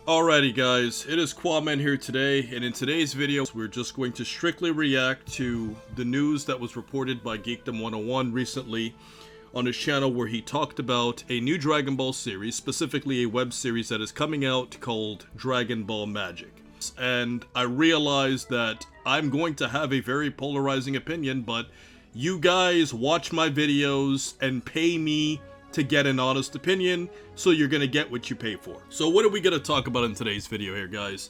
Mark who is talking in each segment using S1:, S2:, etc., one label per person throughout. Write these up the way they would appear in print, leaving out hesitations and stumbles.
S1: Alrighty guys, it is Qaaman here today, and in today's video, we're just going to strictly react to the news that was reported by Geekdom 101 recently on his channel, where he talked about a new Dragon Ball series, specifically a web series that is coming out called Dragon Ball Magic. And I realized that I'm going to have a very polarizing opinion, but you guys watch my videos and pay me to get an honest opinion, so you're gonna get what you pay for. So what are we gonna talk about in today's video here, guys?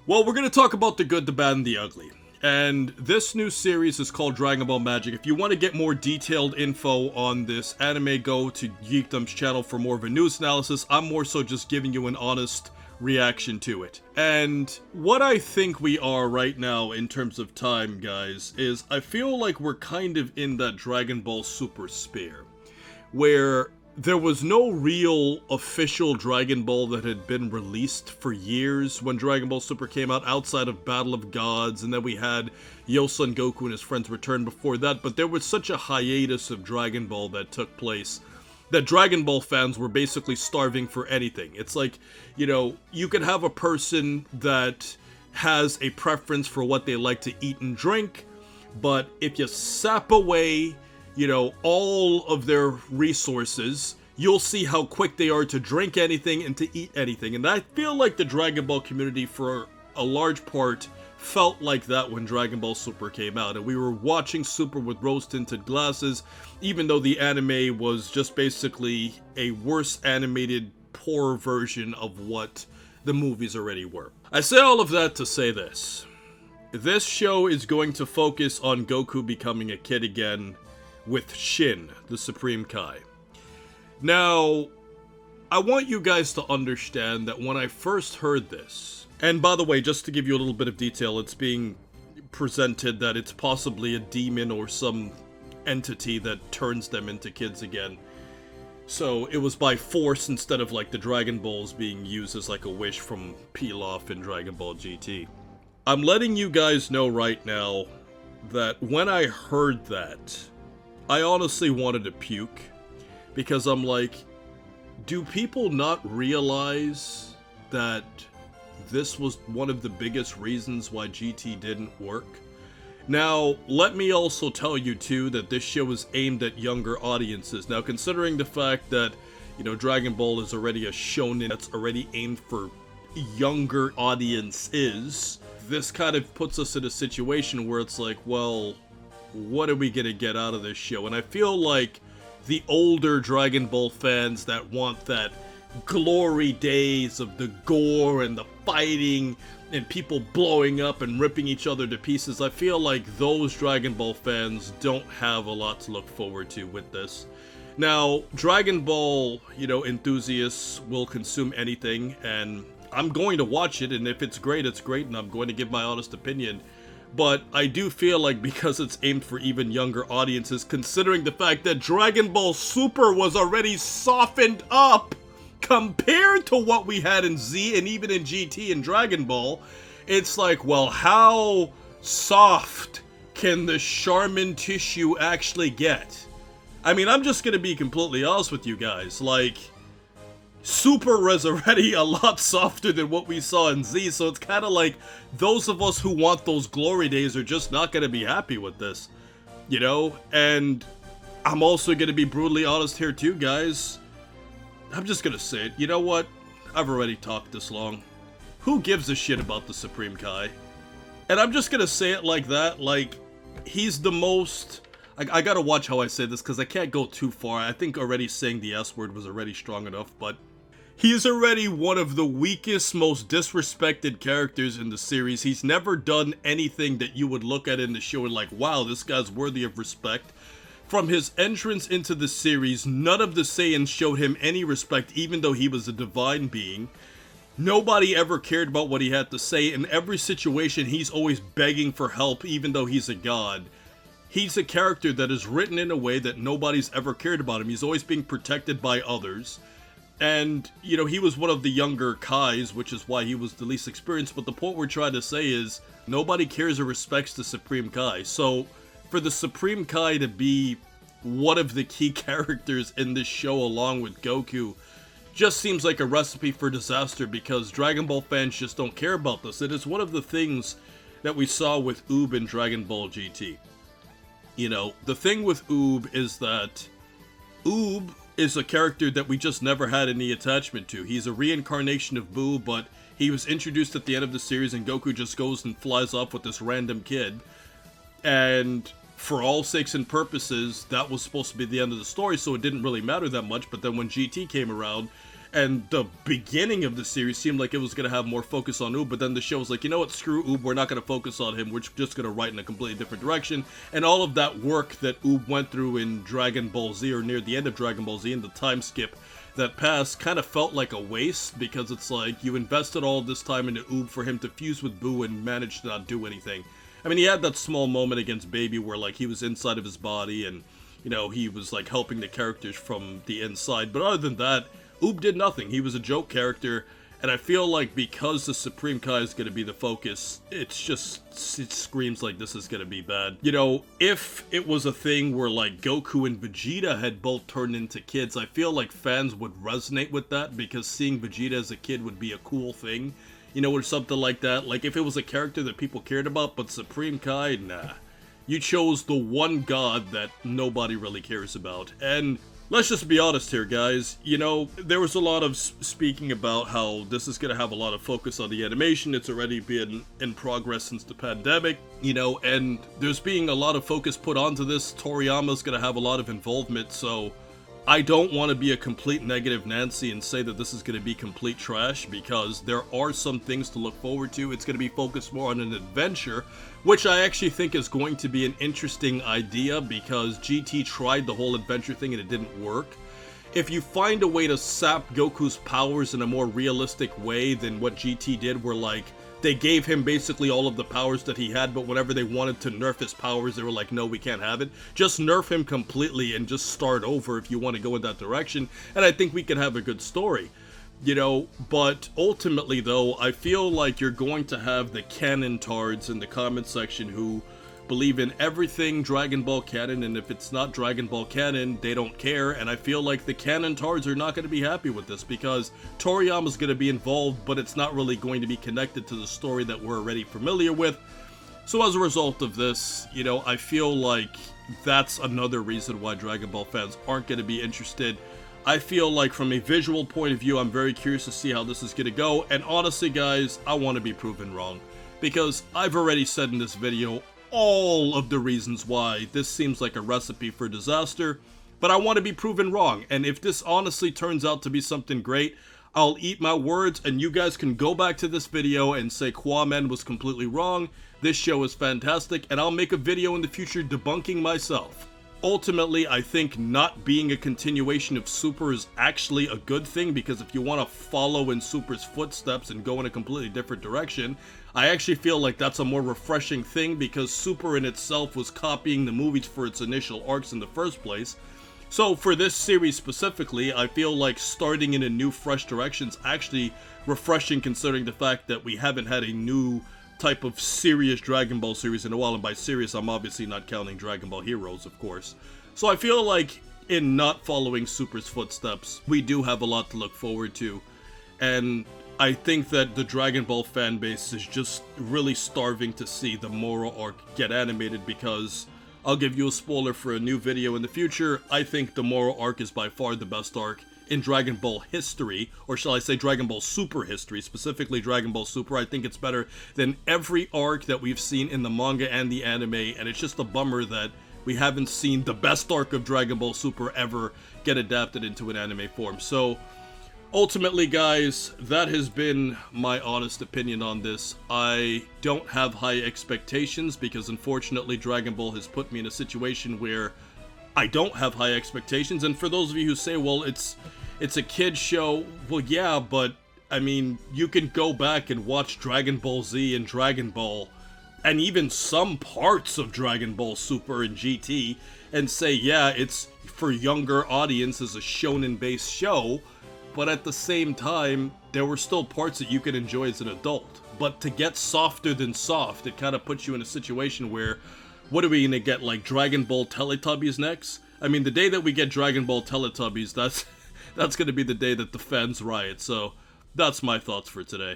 S1: Well, we're gonna talk about the good, the bad, and the ugly. And this new series is called Dragon Ball Magic. If you want to get more detailed info on this anime, go to Geekdom's channel for more of a news analysis. I'm more so just giving you an honest reaction to it. And what I think we are right now in terms of time, guys, is I feel like we're kind of in that Dragon Ball Super sphere, where there was no real official Dragon Ball that had been released for years when Dragon Ball Super came out, outside of Battle of Gods, and then we had Yosun Goku and his friends return before that, but there was such a hiatus of Dragon Ball that took place that Dragon Ball fans were basically starving for anything. It's like, you know, you could have a person that has a preference for what they like to eat and drink, but if you sap away, you know, all of their resources, you'll see how quick they are to drink anything and to eat anything. And I feel like the Dragon Ball community, for a large part, felt like that when Dragon Ball Super came out. And we were watching Super with rose-tinted glasses, even though the anime was just basically a worse animated, poor version of what the movies already were. I say all of that to say this. This show is going to focus on Goku becoming a kid again, with Shin, the Supreme Kai. Now, I want you guys to understand that when I first heard this, and by the way, just to give you a little bit of detail, it's being presented that it's possibly a demon or some entity that turns them into kids again. So it was by force instead of like the Dragon Balls being used as like a wish from Pilaf in Dragon Ball GT. I'm letting you guys know right now that when I heard that, I honestly wanted to puke, because I'm like, do people not realize that this was one of the biggest reasons why GT didn't work? Now, let me also tell you too that this show is aimed at younger audiences. Now, considering the fact that, you know, Dragon Ball is already a shonen that's already aimed for younger audiences, this kind of puts us in a situation where it's like, well, what are we gonna get out of this show? And I feel like the older Dragon Ball fans that want that glory days of the gore and the fighting and people blowing up and ripping each other to pieces, I feel like those Dragon Ball fans don't have a lot to look forward to with this. Now, Dragon Ball, you know, enthusiasts will consume anything, and I'm going to watch it, and if it's great, and I'm going to give my honest opinion. But I do feel like because it's aimed for even younger audiences, considering the fact that Dragon Ball Super was already softened up compared to what we had in Z and even in GT and Dragon Ball, it's like, well, how soft can the Charmin tissue actually get? I mean, I'm just gonna be completely honest with you guys, like, Super was already a lot softer than what we saw in Z, so it's kind of like those of us who want those glory days are just not going to be happy with this, you know? And I'm also going to be brutally honest here too, guys. I'm just going to say it. You know what? I've already talked this long. Who gives a shit about the Supreme Kai? And I'm just going to say it like that, like, he's the most... I gotta watch how I say this, because I can't go too far. I think already saying the S word was already strong enough, but he's already one of the weakest, most disrespected characters in the series. He's never done anything that you would look at in the show and like, wow, this guy's worthy of respect. From his entrance into the series, none of the Saiyans showed him any respect, even though he was a divine being. Nobody ever cared about what he had to say. In every situation, he's always begging for help, even though he's a god. He's a character that is written in a way that nobody's ever cared about him. He's always being protected by others. And, you know, he was one of the younger Kais, which is why he was the least experienced. But the point we're trying to say is, nobody cares or respects the Supreme Kai. So, for the Supreme Kai to be one of the key characters in this show along with Goku, just seems like a recipe for disaster because Dragon Ball fans just don't care about this. It is one of the things that we saw with Oob in Dragon Ball GT. You know, the thing with Oob is that Oob is a character that we just never had any attachment to. He's a reincarnation of Boo, but he was introduced at the end of the series and Goku just goes and flies off with this random kid. And for all sakes and purposes, that was supposed to be the end of the story, so it didn't really matter that much. But then when GT came around, and the beginning of the series seemed like it was going to have more focus on Oob, but then the show was like, you know what, screw Oob, we're not going to focus on him, we're just going to write in a completely different direction. And all of that work that Oob went through in Dragon Ball Z, or near the end of Dragon Ball Z, in the time skip that passed, kind of felt like a waste, because it's like, you invested all this time into Oob for him to fuse with Boo and manage to not do anything. I mean, he had that small moment against Baby where, like, he was inside of his body and, you know, he was, like, helping the characters from the inside. But other than that, Oob did nothing. He was a joke character, and I feel like because the Supreme Kai is going to be the focus, it screams like this is going to be bad. You know, if it was a thing where, like, Goku and Vegeta had both turned into kids, I feel like fans would resonate with that, because seeing Vegeta as a kid would be a cool thing. You know, or something like that. Like, if it was a character that people cared about, but Supreme Kai, nah. You chose the one god that nobody really cares about. And let's just be honest here, guys. You know, there was a lot of speaking about how this is going to have a lot of focus on the animation. It's already been in progress since the pandemic, you know, and there's being a lot of focus put onto this. Toriyama's going to have a lot of involvement, so I don't want to be a complete negative Nancy and say that this is going to be complete trash, because there are some things to look forward to. It's going to be focused more on an adventure, which I actually think is going to be an interesting idea, because GT tried the whole adventure thing and it didn't work. If you find a way to sap Goku's powers in a more realistic way than what GT did, where, like, they gave him basically all of the powers that he had, but whenever they wanted to nerf his powers, they were like, no, we can't have it. Just nerf him completely and just start over if you want to go in that direction, and I think we can have a good story. You know, but ultimately, though, I feel like you're going to have the canon tards in the comment section who believe in everything Dragon Ball canon, and if it's not Dragon Ball canon, they don't care, and I feel like the canon tards are not going to be happy with this, because Toriyama's going to be involved, but it's not really going to be connected to the story that we're already familiar with. So as a result of this, you know, I feel like that's another reason why Dragon Ball fans aren't going to be interested. I feel like from a visual point of view, I'm very curious to see how this is going to go, and honestly, guys, I want to be proven wrong, because I've already said in this video all of the reasons why this seems like a recipe for disaster, but I want to be proven wrong, and if this honestly turns out to be something great, I'll eat my words, and you guys can go back to this video and say Qaaman was completely wrong, this show is fantastic, and I'll make a video in the future debunking myself. Ultimately, I think not being a continuation of Super is actually a good thing, because if you want to follow in Super's footsteps and go in a completely different direction, I actually feel like that's a more refreshing thing, because Super in itself was copying the movies for its initial arcs in the first place. So for this series specifically, I feel like starting in a new, fresh direction is actually refreshing, considering the fact that we haven't had a new type of serious Dragon Ball series in a while, and by serious, I'm obviously not counting Dragon Ball Heroes, of course. So I feel like in not following Super's footsteps, we do have a lot to look forward to, and I think that the Dragon Ball fan base is just really starving to see the Moro arc get animated, because I'll give you a spoiler for a new video in the future. I think the Moro arc is by far the best arc in Dragon Ball history, or shall I say Dragon Ball Super history, specifically Dragon Ball Super. I think it's better than every arc that we've seen in the manga and the anime, and it's just a bummer that we haven't seen the best arc of Dragon Ball Super ever get adapted into an anime form. So ultimately, guys, that has been my honest opinion on this. I don't have high expectations, because unfortunately Dragon Ball has put me in a situation where I don't have high expectations. And for those of you who say, well, it's a kid's show, well, yeah, but I mean, you can go back and watch Dragon Ball Z and Dragon Ball, and even some parts of Dragon Ball Super and GT, and say, yeah, it's for younger audiences, a shonen-based show, but at the same time, there were still parts that you could enjoy as an adult. But to get softer than soft, it kind of puts you in a situation where, what are we gonna get, like Dragon Ball Teletubbies next? I mean, the day that we get Dragon Ball Teletubbies, that's going to be the day that the fans riot. So that's my thoughts for today.